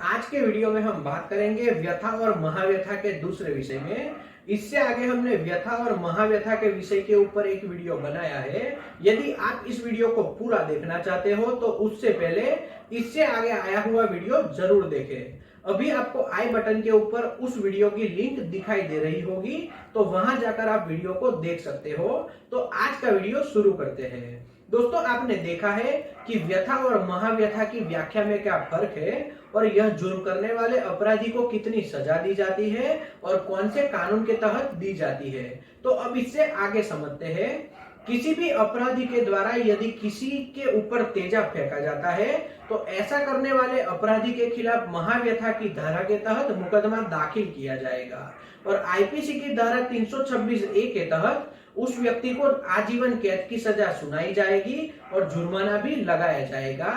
आज के वीडियो में हम बात करेंगे व्यथा और महाव्यथा के दूसरे विषय में। इससे आगे हमने व्यथा और महाव्यथा के विषय के ऊपर एक वीडियो बनाया है। यदि आप इस वीडियो को पूरा देखना चाहते हो तो उससे पहले इससे आगे आया हुआ वीडियो जरूर देखें। अभी आपको आई बटन के ऊपर उस वीडियो की लिंक दिखाई दे रही होगी, तो वहां जाकर आप वीडियो को देख सकते हो। तो आज का वीडियो शुरू करते हैं। दोस्तों, आपने देखा है कि व्यथा और महाव्यथा की व्याख्या में क्या फर्क है और यह जुर्म करने वाले अपराधी को कितनी सजा दी जाती है और कौन से कानून के तहत दी जाती है। तो अब इससे आगे समझते हैं। किसी भी अपराधी के द्वारा यदि किसी के ऊपर तेजाब फेंका जाता है तो ऐसा करने वाले अपराधी के खिलाफ महाव्यथा की धारा के तहत मुकदमा दाखिल किया जाएगा और आईपीसी की धारा 326A के तहत उस व्यक्ति को आजीवन कैद की सजा सुनाई जाएगी और जुर्माना भी लगाया जाएगा।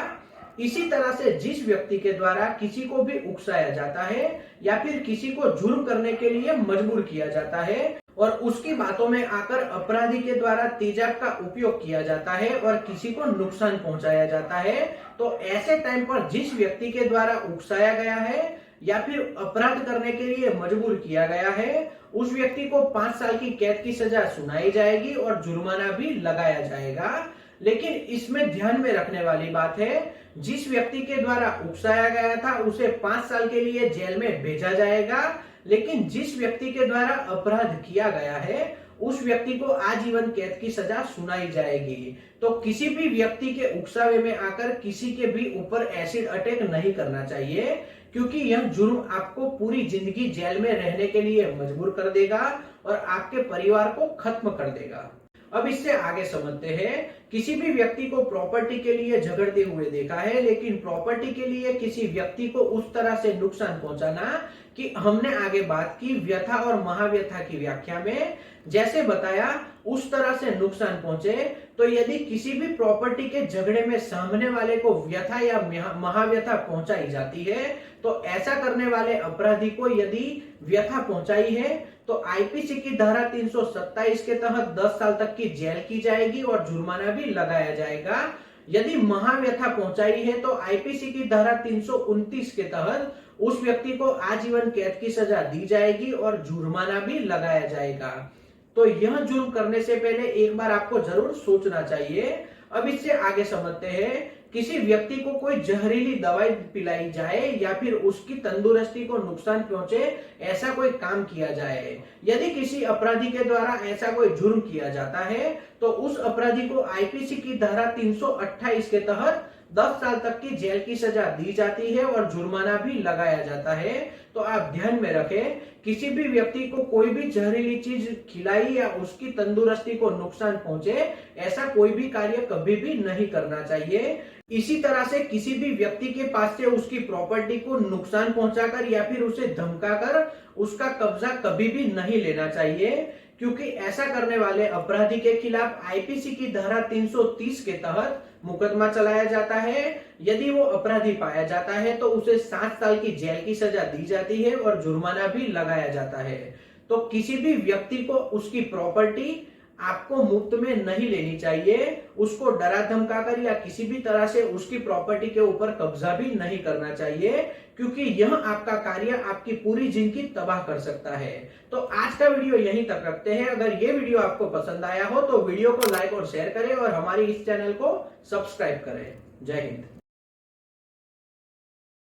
इसी तरह से जिस व्यक्ति के द्वारा किसी को भी उकसाया जाता है या फिर किसी को जुर्म करने के लिए मजबूर किया जाता है और उसकी बातों में आकर अपराधी के द्वारा तेजाब का उपयोग किया जाता है और किसी को नुकसान पहुंचाया जाता है, तो ऐसे टाइम पर जिस व्यक्ति के द्वारा उकसाया गया है या फिर अपराध करने के लिए मजबूर किया गया है, उस व्यक्ति को 5 साल की कैद की सजा सुनाई जाएगी और जुर्माना भी लगाया जाएगा। लेकिन इसमें ध्यान में रखने वाली बात है, जिस व्यक्ति के द्वारा उकसाया गया था उसे 5 साल के लिए जेल में भेजा जाएगा, लेकिन जिस व्यक्ति के द्वारा अपराध किया गया है उस व्यक्ति को आजीवन कैद की सजा सुनाई जाएगी। तो किसी भी व्यक्ति के उकसावे में आकर किसी के भी ऊपर एसिड अटैक नहीं करना चाहिए, क्योंकि यह जुर्म आपको पूरी जिंदगी जेल में रहने के लिए मजबूर कर देगा और आपके परिवार को खत्म कर देगा। अब इससे आगे समझते हैं। किसी भी व्यक्ति को प्रॉपर्टी के लिए झगड़ते हुए देखा है, लेकिन प्रॉपर्टी के लिए किसी व्यक्ति को उस तरह से नुकसान पहुंचाना कि हमने आगे बात की व्यथा और महाव्यथा की व्याख्या में जैसे बताया उस तरह से नुकसान पहुंचे, तो यदि किसी भी प्रॉपर्टी के झगड़े में सामने वाले को व्यथा या महाव्यथा पहुंचाई जाती है, तो ऐसा करने वाले अपराधी को यदि व्यथा पहुंचाई है तो आईपीसी की धारा 327 के तहत 10 साल तक की जेल की जाएगी और जुर्माना भी लगाया जाएगा। यदि महाव्यथा पहुंचाई है तो आईपीसी की धारा 329 के तहत उस व्यक्ति को आजीवन कैद की सजा दी जाएगी और जुर्माना भी लगाया जाएगा। तो यह जुर्म करने से पहले एक बार आपको जरूर सोचना चाहिए। अब इससे आगे समझते हैं। किसी व्यक्ति को कोई जहरीली दवाई पिलाई जाए या फिर उसकी तंदुरुस्ती को नुकसान पहुंचे, ऐसा कोई काम किया जाए, यदि किसी अपराधी के द्वारा ऐसा कोई जुर्म किया जाता है तो उस अपराधी को आईपीसी की धारा 328 के तहत 10 साल तक की जेल की सजा दी जाती है और जुर्माना भी लगाया जाता है। तो आप ध्यान में रखें, किसी भी व्यक्ति को कोई भी जहरीली चीज खिलाई या उसकी तंदुरुस्ती को नुकसान पहुंचे, ऐसा कोई भी कार्य कभी भी नहीं करना चाहिए। इसी तरह से किसी भी व्यक्ति के पास से उसकी प्रॉपर्टी को नुकसान पहुंचाकर या फिर उसे धमकाकर उसका कब्जा कभी भी नहीं लेना चाहिए, क्योंकि ऐसा करने वाले अपराधी के खिलाफ आईपीसी की धारा 330 के तहत मुकदमा चलाया जाता है। यदि वो अपराधी पाया जाता है तो उसे 7 साल की जेल की सजा दी जाती है और जुर्माना भी लगाया जाता है। तो किसी भी व्यक्ति को उसकी प्रॉपर्टी आपको मुफ्त में नहीं लेनी चाहिए, उसको डरा धमकाकर या किसी भी तरह से उसकी प्रॉपर्टी के ऊपर कब्जा भी नहीं करना चाहिए, क्योंकि यह आपका कार्य आपकी पूरी जिंदगी तबाह कर सकता है। तो आज का वीडियो यहीं तक रखते हैं। अगर ये वीडियो आपको पसंद आया हो तो वीडियो को लाइक और शेयर करें और हमारे इस चैनल को सब्सक्राइब करें। जय हिंद।